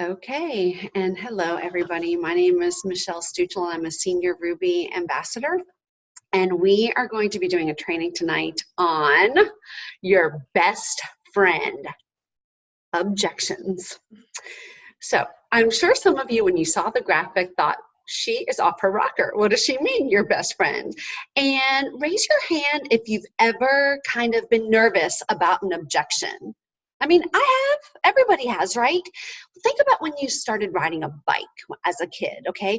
Okay, and hello everybody. My name is Michelle Stuchel. I'm a senior Ruby ambassador, and we are going to be doing a training tonight on your best friend, objections. So I'm sure some of you, when you saw the graphic, thought, she is off her rocker. What does she mean, your best friend? And raise your hand if you've ever kind of been nervous about an objection. I mean, I have. Everybody has, right? Think about when you started riding a bike as a kid, okay?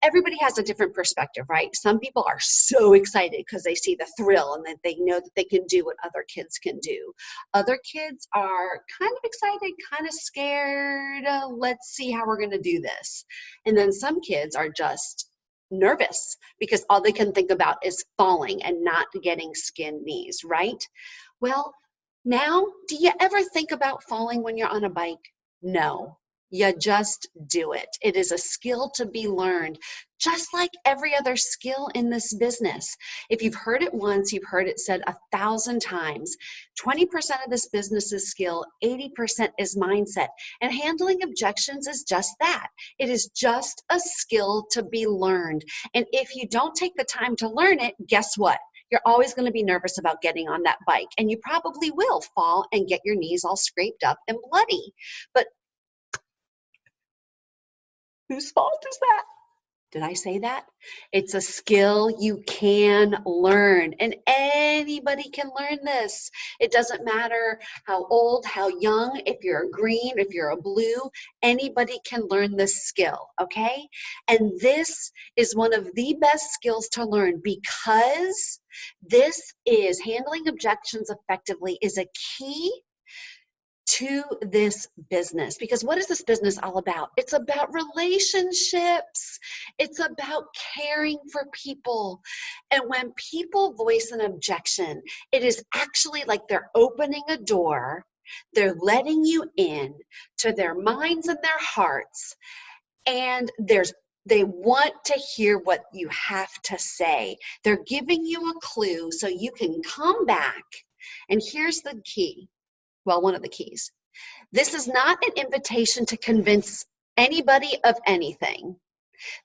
Everybody has a different perspective, right? Some people are so excited because they see the thrill and that they know that they can do what other kids can do. Other kids are kind of excited, kind of scared. Let's see how we're going to do this. And then some kids are just nervous because all they can think about is falling and not getting skinned knees, right? Well, now, do you ever think about falling when you're on a bike? No, you just do it. It is a skill to be learned, just like every other skill in this business. If you've heard it once, you've heard it said 1,000 times. 20% of this business is skill, 80% is mindset. And handling objections is just that. It is just a skill to be learned. And if you don't take the time to learn it, guess what? You're always going to be nervous about getting on that bike, and you probably will fall and get your knees all scraped up and bloody. But whose fault is that? Did I say that? It's a skill you can learn, and anybody can learn this. It doesn't matter how old, how young, if you're a green, if you're a blue, anybody can learn this skill, okay? And this is one of the best skills to learn because this is handling objections effectively is a key to this business. Because what is this business all about? It's about relationships. It's about caring for people. And when people voice an objection, it is actually like they're opening a door. They're letting you in to their minds and their hearts. And they want to hear what you have to say. They're giving you a clue so you can come back. And here's the key. Well, one of the keys. This is not an invitation to convince anybody of anything.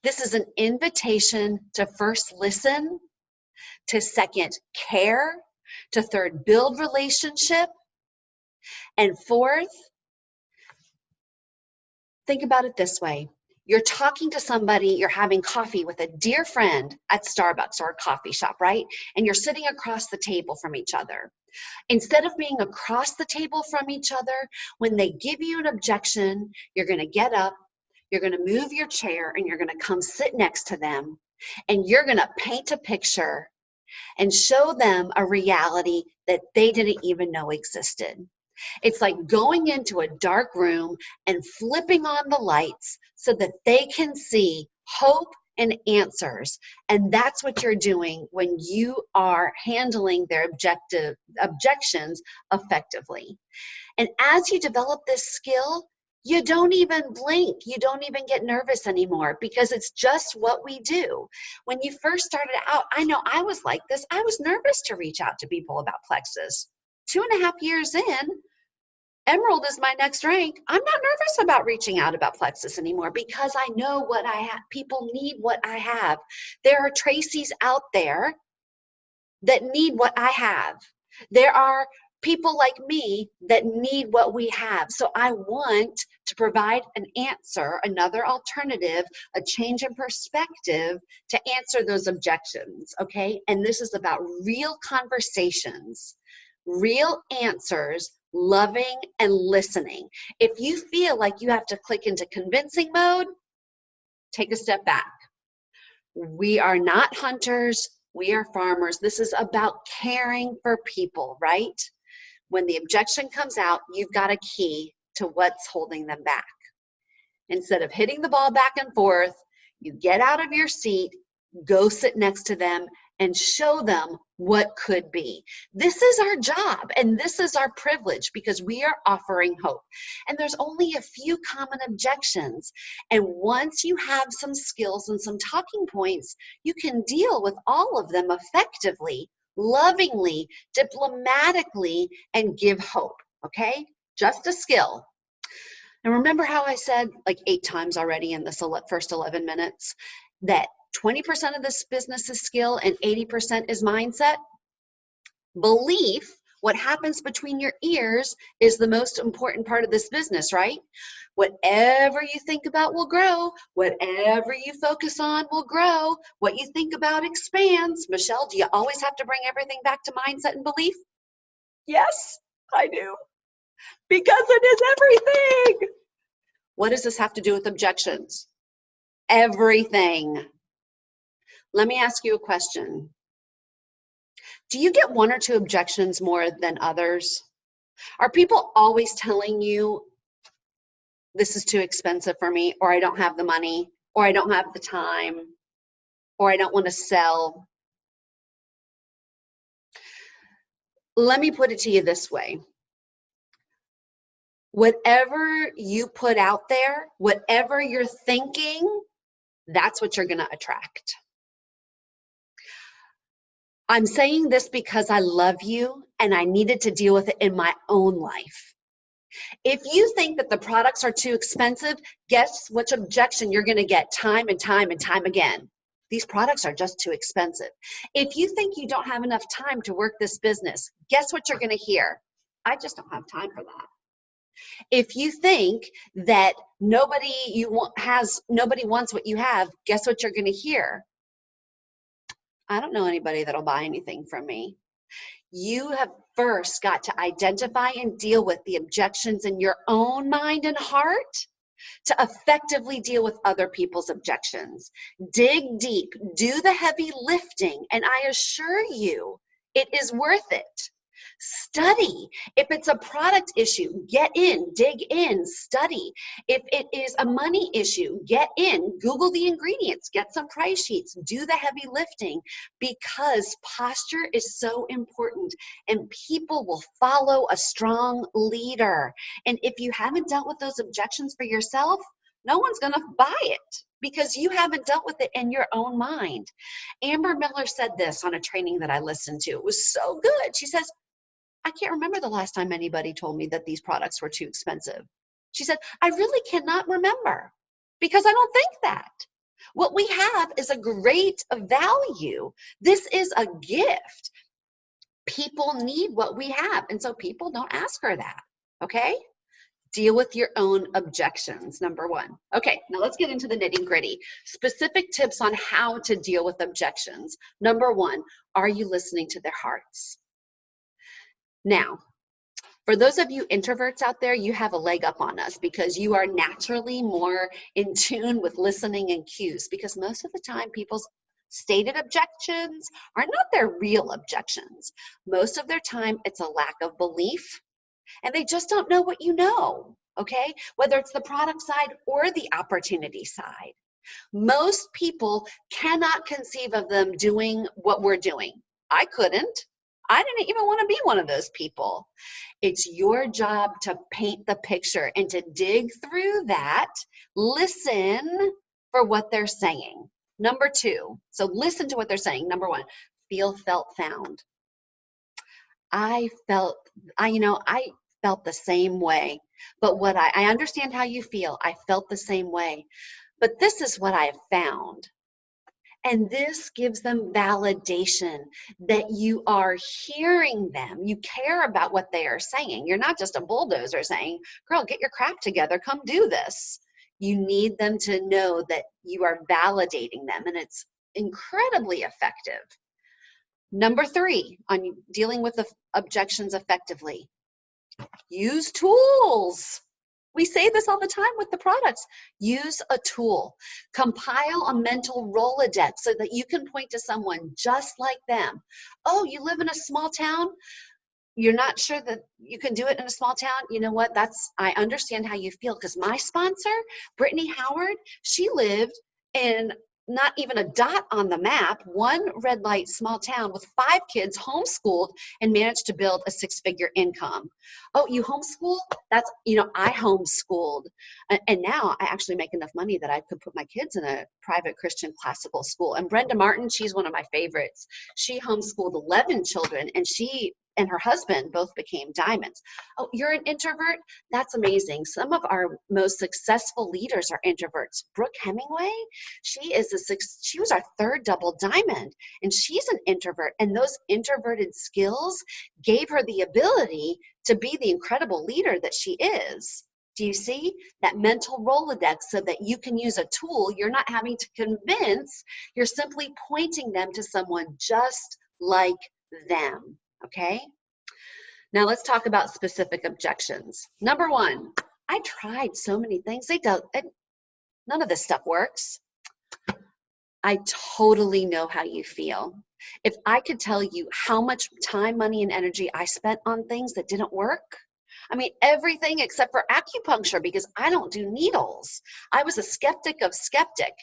This is an invitation to first listen, to second care, to third build relationship, and fourth, think about it this way. You're talking to somebody, you're having coffee with a dear friend at Starbucks or a coffee shop, right? And you're sitting across the table from each other. Instead of being across the table from each other, when they give you an objection, you're going to get up, you're going to move your chair, and you're going to come sit next to them, and you're going to paint a picture and show them a reality that they didn't even know existed. It's like going into a dark room and flipping on the lights so that they can see hope and answers. And that's what you're doing when you are handling their objections effectively. And as you develop this skill, you don't even blink. You don't even get nervous anymore because it's just what we do. When you first started out, I know I was like this. I was nervous to reach out to people about Plexus. 2.5 years in, Emerald is my next rank. I'm not nervous about reaching out about Plexus anymore because I know what I have. People need what I have. There are Tracys out there that need what I have. There are people like me that need what we have. So I want to provide an answer, another alternative, a change in perspective to answer those objections, okay? And this is about real conversations, real answers, loving and listening. If you feel like you have to click into convincing mode, take a step back. We are not hunters, we are farmers. This is about caring for people, right? When the objection comes out, you've got a key to what's holding them back. Instead of hitting the ball back and forth, you get out of your seat, go sit next to them, and show them what could be. This is our job, and this is our privilege because we are offering hope. And there's only a few common objections. And once you have some skills and some talking points, you can deal with all of them effectively, lovingly, diplomatically, and give hope, okay? Just a skill. And remember how I said like 8 times already in this first 11 minutes that 20% of this business is skill and 80% is mindset? Belief, what happens between your ears, is the most important part of this business, right? Whatever you think about will grow. Whatever you focus on will grow. What you think about expands. Michelle, do you always have to bring everything back to mindset and belief? Yes, I do. Because it is everything. What does this have to do with objections? Everything. Let me ask you a question. Do you get 1 or 2 objections more than others? Are people always telling you, this is too expensive for me, or I don't have the money, or I don't have the time, or I don't want to sell? Let me put it to you this way. Whatever you put out there, whatever you're thinking, that's what you're going to attract. I'm saying this because I love you and I needed to deal with it in my own life. If you think that the products are too expensive, guess which objection you're going to get time and time and time again? These products are just too expensive. If you think you don't have enough time to work this business, guess what you're going to hear? I just don't have time for that. If you think that nobody wants what you have, guess what you're going to hear? I don't know anybody that'll buy anything from me. You have first got to identify and deal with the objections in your own mind and heart to effectively deal with other people's objections. Dig deep, do the heavy lifting, and I assure you, it is worth it. Study. If it's a product issue, get in, dig in, study. If it is a money issue, get in, Google the ingredients, get some price sheets, do the heavy lifting, because posture is so important and people will follow a strong leader. And if you haven't dealt with those objections for yourself, no one's going to buy it because you haven't dealt with it in your own mind. Amber Miller said this on a training that I listened to. It was so good. She says, I can't remember the last time anybody told me that these products were too expensive. She said, I really cannot remember because I don't think that. What we have is a great value. This is a gift. People need what we have. And so people don't ask her that. Okay? Deal with your own objections, number 1. Okay, now let's get into the nitty gritty. Specific tips on how to deal with objections. Number 1, are you listening to their hearts? Now, for those of you introverts out there, you have a leg up on us because you are naturally more in tune with listening and cues, because most of the time people's stated objections are not their real objections. Most of their time it's a lack of belief and they just don't know what you know, okay? Whether it's the product side or the opportunity side. Most people cannot conceive of them doing what we're doing. I couldn't. I didn't even want to be one of those people. It's your job to paint the picture and to dig through that, listen for what they're saying. Number 2, so listen to what they're saying. Number 1, feel, felt, found. I felt the same way, but I understand how you feel. I felt the same way, but this is what I have found. And this gives them validation that you are hearing them. You care about what they are saying. You're not just a bulldozer saying, girl, get your crap together, come do this. You need them to know that you are validating them, and it's incredibly effective. Number 3, on dealing with the objections effectively, use tools. We say this all the time with the products. Use a tool. Compile a mental Rolodex so that you can point to someone just like them. Oh, you live in a small town? You're not sure that you can do it in a small town? You know what? I understand how you feel, because my sponsor, Brittany Howard, she lived in not even a dot on the map, one red light small town with 5 kids, homeschooled, and managed to build a 6-figure income. Oh, you homeschool? I homeschooled. And now I actually make enough money that I could put my kids in a private Christian classical school. And Brenda Martin, she's one of my favorites. She homeschooled 11 children, and she and her husband both became diamonds. Oh, you're an introvert? That's amazing. Some of our most successful leaders are introverts. Brooke Hemingway, she was our third double diamond, and she's an introvert. And those introverted skills gave her the ability to be the incredible leader that she is. Do you see that mental Rolodex so that you can use a tool? You're not having to convince, you're simply pointing them to someone just like them, okay? Now let's talk about specific objections. Number one, I tried so many things. None of this stuff works. I totally know how you feel. If I could tell you how much time, money, and energy I spent on things that didn't work, I mean, everything except for acupuncture, because I don't do needles. I was a skeptic of skeptic.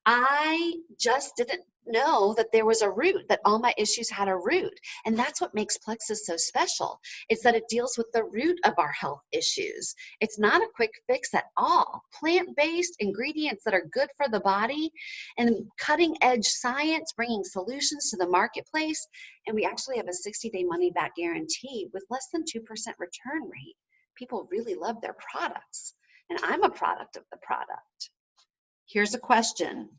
I just didn't know that there was a root, that all my issues had a root. And that's what makes Plexus so special. It's that it deals with the root of our health issues. It's not a quick fix at all. Plant-based ingredients that are good for the body and cutting-edge science bringing solutions to the marketplace. And we actually have a 60-day money-back guarantee with less than 2% return rate. People really love their products. And I'm a product of the product. Here's a question.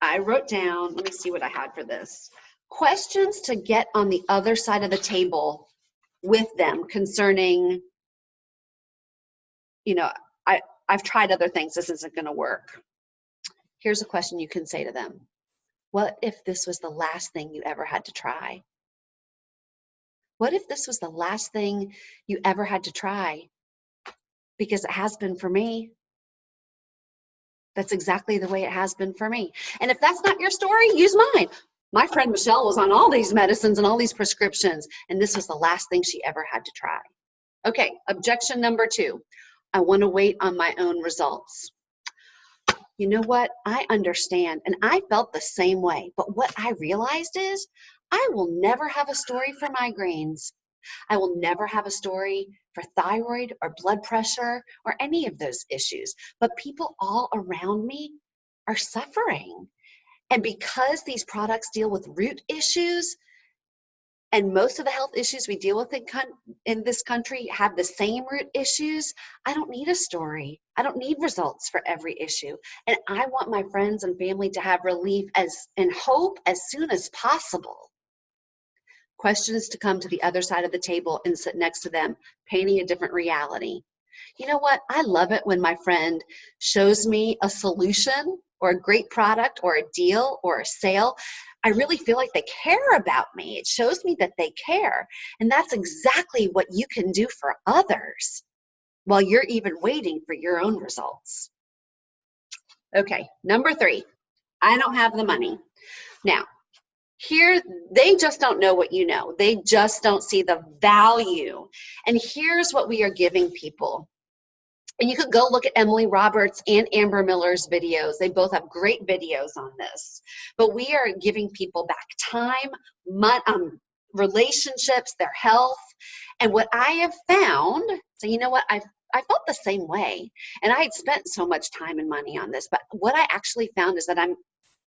I wrote down, let me see what I had for this. Questions to get on the other side of the table with them concerning, you know, I've tried other things, this isn't gonna work. Here's a question you can say to them. What if this was the last thing you ever had to try? What if this was the last thing you ever had to try? Because it has been for me. That's exactly the way it has been for me. And if that's not your story, use mine. My friend Michelle was on all these medicines and all these prescriptions, and this was the last thing she ever had to try. Okay, objection number two. I want to wait on my own results. You know what? I understand, and I felt the same way. But what I realized is I will never have a story for migraines. I will never have a story for thyroid or blood pressure or any of those issues. But people all around me are suffering. And because these products deal with root issues, and most of the health issues we deal with in this country have the same root issues, I don't need a story. I don't need results for every issue. And I want my friends and family to have relief and hope as soon as possible. Questions to come to the other side of the table and sit next to them, painting a different reality. You know what? I love it when my friend shows me a solution or a great product or a deal or a sale. I really feel like they care about me. It shows me that they care. And that's exactly what you can do for others while you're even waiting for your own results. Okay, number three, I don't have the money. Now, here, they just don't know what you know. They just don't see the value. And here's what we are giving people. And you could go look at Emily Roberts and Amber Miller's videos. They both have great videos on this. But we are giving people back time, relationships, their health. And what I have found, so you know what, I felt the same way. And I had spent so much time and money on this. But what I actually found is that I'm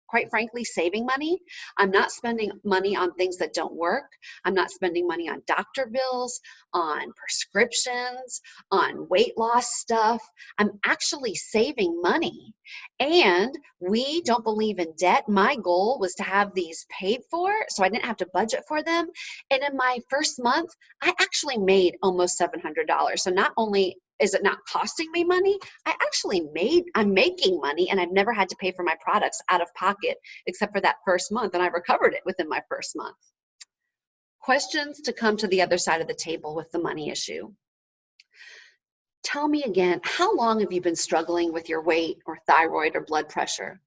quite frankly saving money. I'm not spending money on things that don't work. I'm not spending money on doctor bills, on prescriptions, on weight loss stuff. I'm actually saving money. And we don't believe in debt. My goal was to have these paid for so I didn't have to budget for them. And in my first month, I actually made almost $700. So not only is it not costing me money, I'm making money, and I've never had to pay for my products out of pocket except for that first month, and I recovered it within my first month. Questions to come to the other side of the table with the money issue. Tell me again, how long have you been struggling with your weight or thyroid or blood pressure?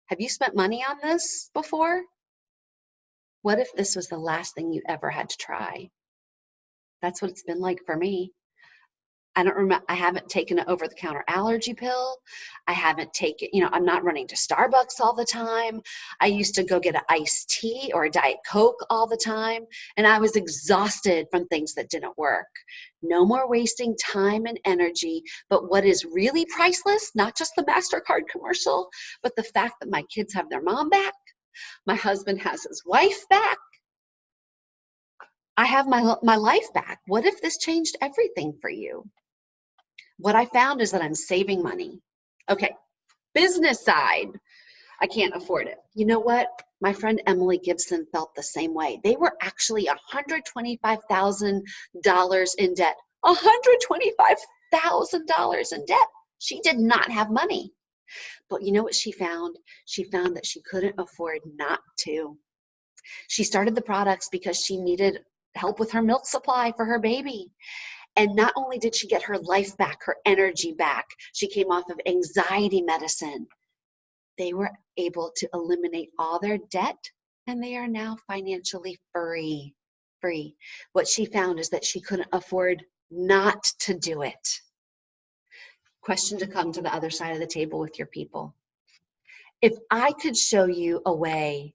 Have you spent money on this before? What if this was the last thing you ever had to try? That's what it's been like for me. I don't remember, I haven't taken an over-the-counter allergy pill. I haven't taken, I'm not running to Starbucks all the time. I used to go get an iced tea or a Diet Coke all the time, and I was exhausted from things that didn't work. No more wasting time and energy, but what is really priceless, not just the MasterCard commercial, but the fact that my kids have their mom back, my husband has his wife back, I have my life back. What if this changed everything for you? What I found is that I'm saving money. Okay, business side, I can't afford it. You know what? My friend Emily Gibson felt the same way. They were actually $125,000 in debt. $125,000 in debt. She did not have money. But you know what she found? She found that she couldn't afford not to. She started the products because she needed help with her milk supply for her baby. And not only did she get her life back, her energy back, she came off of anxiety medicine. They were able to eliminate all their debt, and they are now financially free. What she found is that she couldn't afford not to do it. Question to come to the other side of the table with your people. If I could show you a way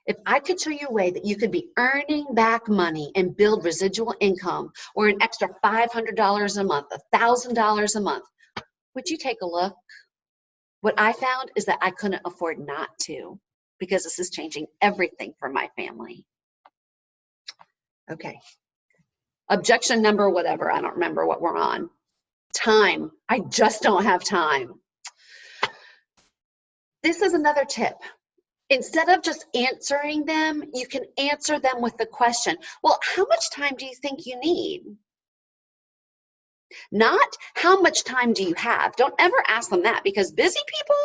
that you could be earning back money and build residual income, or an extra $500 a month, $1,000 a month, would you take a look? What I found is that I couldn't afford not to, because this is changing everything for my family. Okay. Objection number whatever, I don't remember what we're on. Time. I just don't have time. This is another tip. Instead of just answering them, you can answer them with the question, well, how much time do you think you need? Not how much time do you have? Don't ever ask them that, because busy people,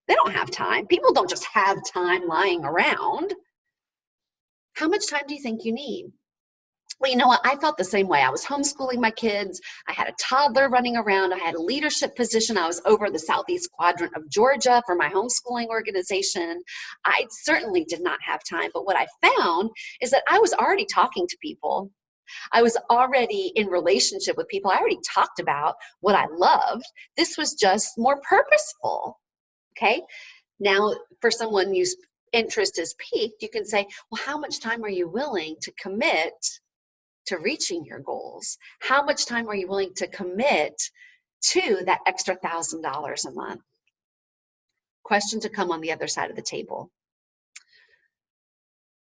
they don't have time. People don't just have time lying around. How much time do you think you need? Well, you know what? I felt the same way. I was homeschooling my kids. I had a toddler running around. I had a leadership position. I was over the southeast quadrant of Georgia for my homeschooling organization. I certainly did not have time. But what I found is that I was already talking to people. I was already in relationship with people. I already talked about what I loved. This was just more purposeful. Okay? Now, for someone whose interest is piqued, you can say, well, how much time are you willing to commit to reaching your goals? How much time are you willing to commit to that extra $1,000 a month? Question to come on the other side of the table,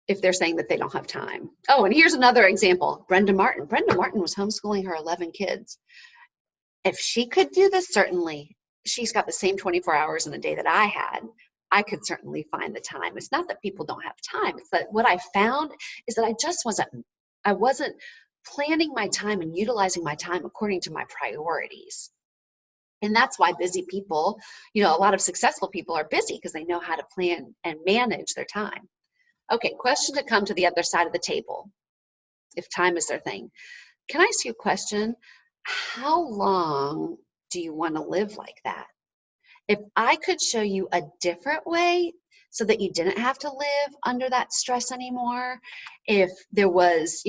if they're saying that they don't have time. Oh, and here's another example. Brenda Martin. Brenda Martin was homeschooling her 11 kids. If she could do this, certainly. She's got the same 24 hours in a day that I had. I could certainly find the time. It's not that people don't have time. It's that what I found is that I wasn't planning my time and utilizing my time according to my priorities. And that's why busy people, a lot of successful people are busy, because they know how to plan and manage their time. Okay, question to come to the other side of the table, if time is their thing. Can I ask you a question? How long do you want to live like that? If I could show you a different way so that you didn't have to live under that stress anymore, if there was,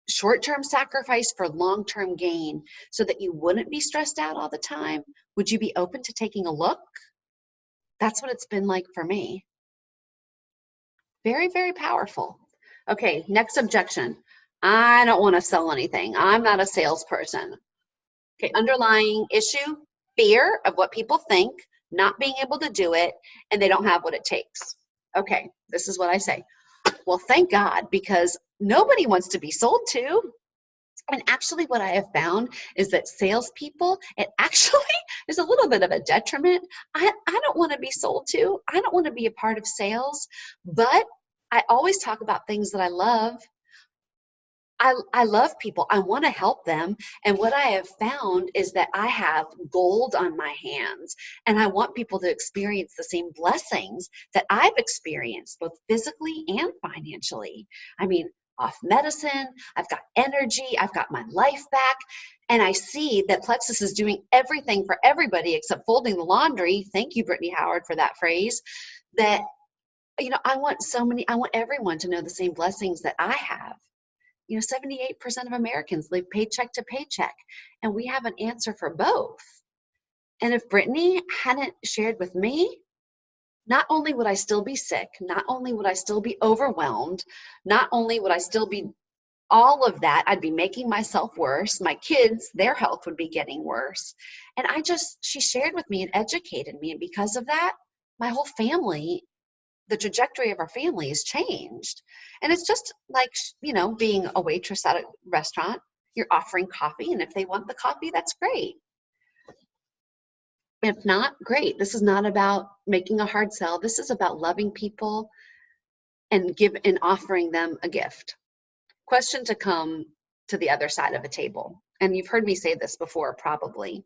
short-term sacrifice for long-term gain so that you wouldn't be stressed out all the time, would you be open to taking a look? That's what it's been like for me. Very, very powerful. Okay, next objection. I don't want to sell anything. I'm not a salesperson. Okay, underlying issue, fear of what people think, not being able to do it, and they don't have what it takes. Okay, this is what I say. Well, thank God, because nobody wants to be sold to. And actually what I have found is that salespeople, it actually is a little bit of a detriment. I don't want to be sold to. I don't want to be a part of sales, but I always talk about things that I love. I love people. I want to help them. And what I have found is that I have gold on my hands, and I want people to experience the same blessings that I've experienced, both physically and financially. I mean, off medicine, I've got energy, I've got my life back, and I see that Plexus is doing everything for everybody except folding the laundry. Thank you, Brittany Howard, for that phrase. That, I want everyone to know the same blessings that I have. 78% of Americans live paycheck to paycheck, and we have an answer for both. And if Brittany hadn't shared with me, not only would I still be sick, not only would I still be overwhelmed, not only would I still be all of that, I'd be making myself worse. My kids, their health would be getting worse. And she shared with me and educated me. And because of that, my whole family the trajectory of our family has changed. And it's just like, being a waitress at a restaurant. You're offering coffee, and if they want the coffee, that's great. If not, great. This is not about making a hard sell. This is about loving people and offering them a gift. Question to come to the other side of a table. And you've heard me say this before, probably,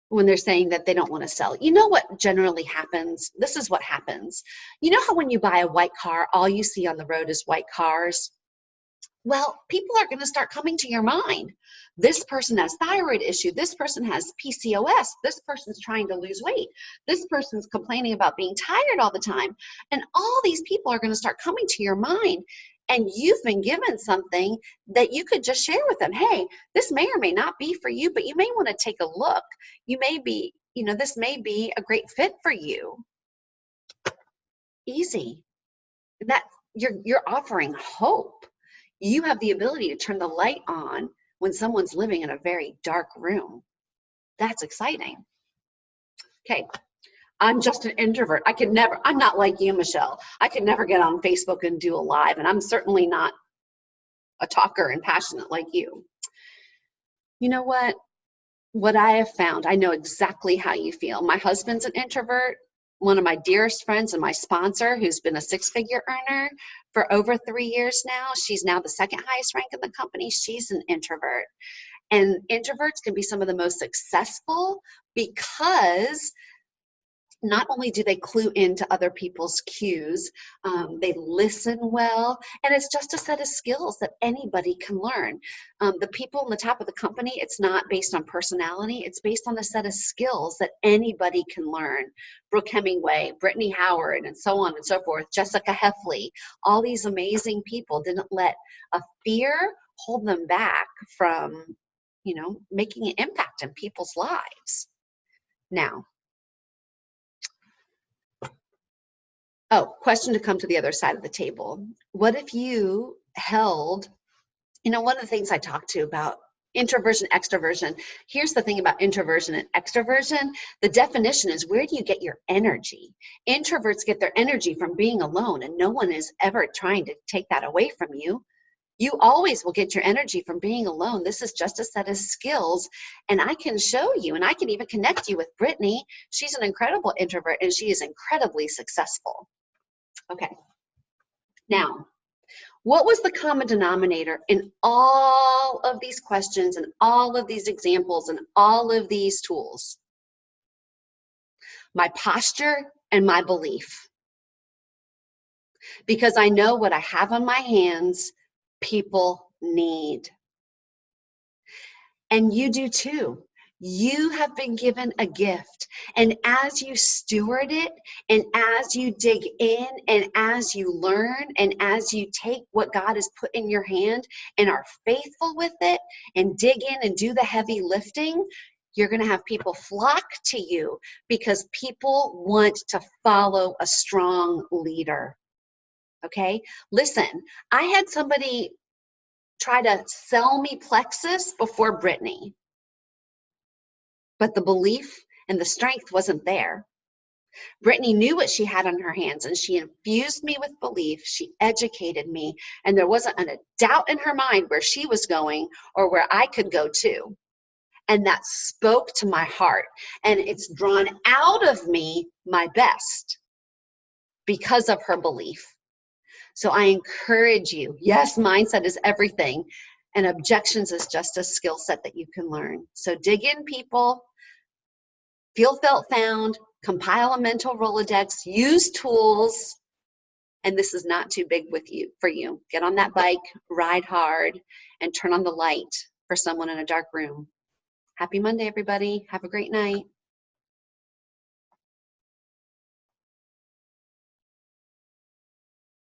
when they're saying that they don't want to sell. You know what generally happens? This is what happens. You know how when you buy a white car, all you see on the road is white cars? Well, people are going to start coming to your mind. This person has thyroid issue. This person has PCOS. This person's trying to lose weight. This person's complaining about being tired all the time. And all these people are going to start coming to your mind. And you've been given something that you could just share with them. Hey, this may or may not be for you, but you may want to take a look. You may be, this may be a great fit for you. Easy. That you're offering hope. You have the ability to turn the light on when someone's living in a very dark room. That's exciting. Okay. I'm just an introvert. I'm not like you, Michelle. I could never get on Facebook and do a live, and I'm certainly not a talker and passionate like you. You know what? What I have found, I know exactly how you feel. My husband's an introvert. One of my dearest friends and my sponsor, who's been a six-figure earner for over 3 years now. She's now the second highest rank in the company. She's an introvert. And introverts can be some of the most successful because not only do they clue into other people's cues, they listen well, and it's just a set of skills that anybody can learn. The people on the top of the company, it's not based on personality, it's based on a set of skills that anybody can learn. Brooke Hemingway, Brittany Howard, and so on and so forth, Jessica Heffley, all these amazing people didn't let a fear hold them back from, making an impact in people's lives. Now, question to come to the other side of the table. What if you held, one of the things I talk to about introversion, extroversion, here's the thing about introversion and extroversion. The definition is, where do you get your energy? Introverts get their energy from being alone, and no one is ever trying to take that away from you. You always will get your energy from being alone. This is just a set of skills, and I can show you, and I can even connect you with Brittany. She's an incredible introvert, and she is incredibly successful. Okay. Now, what was the common denominator in all of these questions and all of these examples and all of these tools? My posture and my belief. Because I know what I have on my hands, people need. And you do too. You have been given a gift, and as you steward it, and as you dig in, and as you learn, and as you take what God has put in your hand and are faithful with it, and dig in and do the heavy lifting, you're going to have people flock to you because people want to follow a strong leader. Okay? Listen, I had somebody try to sell me Plexus before Brittany. But the belief and the strength wasn't there. Brittany knew what she had on her hands, and she infused me with belief. She educated me, and there wasn't a doubt in her mind where she was going or where I could go to. And that spoke to my heart, and it's drawn out of me my best because of her belief. So I encourage you, yes, mindset is everything. And objections is just a skill set that you can learn. So dig in, people. Feel, felt, found. Compile a mental Rolodex. Use tools. And this is not too big for you. Get on that bike, ride hard, and turn on the light for someone in a dark room. Happy Monday, everybody. Have a great night.